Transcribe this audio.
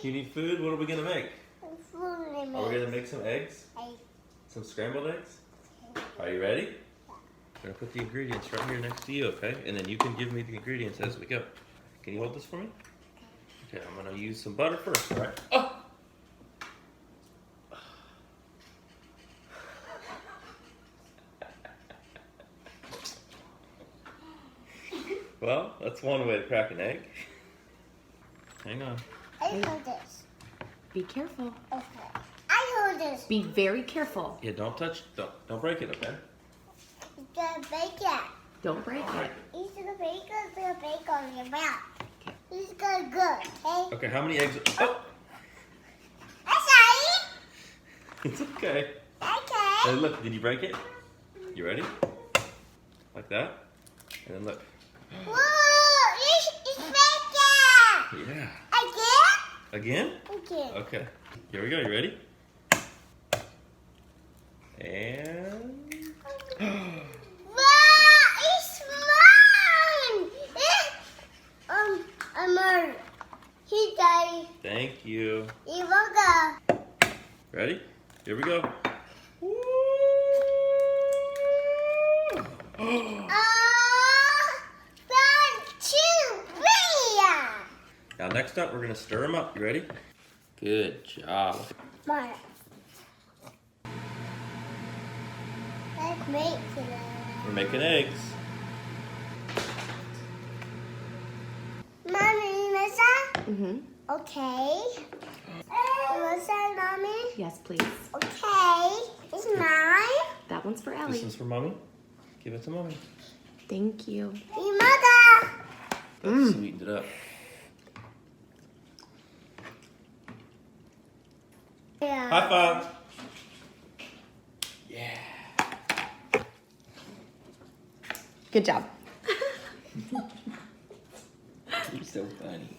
You need food? What are we gonna make? Food. Are we gonna make some eggs? Egg. Some scrambled eggs? Are you ready? I'm gonna put the ingredients right here next to you, okay? And then you can give me the ingredients as we go. Can you hold this for me? Okay, I'm gonna use some butter first, all right? Oh! Well, that's one way to crack an egg. Hang on. I hold this. Be careful. Okay. I hold this. Be very careful. Yeah, don't touch, don't break it, okay? It's gonna bake it. Don't break it. He's gonna bake on your mouth. He's gonna good, okay? Okay, how many eggs? Oh! I'm sorry. It's okay. Okay. Hey, look, did you break it? You ready? Like that? And then look. Whoa! It's bacon! Yeah. Again? Again? Again. Okay. Here we go. You ready? And... Wow! It's mine! He died. Thank you. You will go. Ready? Here we go. Now next up, we're gonna stir them up. You ready? Good job. Mara. Let's make it. We're making eggs. Mommy, Melissa? Mm-hmm. Okay. Melissa, Mommy? Yes, please. Okay. It's mine. That one's for Ellie. This is for Mommy. Give it to Mommy. Thank you. Your mother. That sweetened it up. Yeah. High five. Yeah. Good job. You're so funny.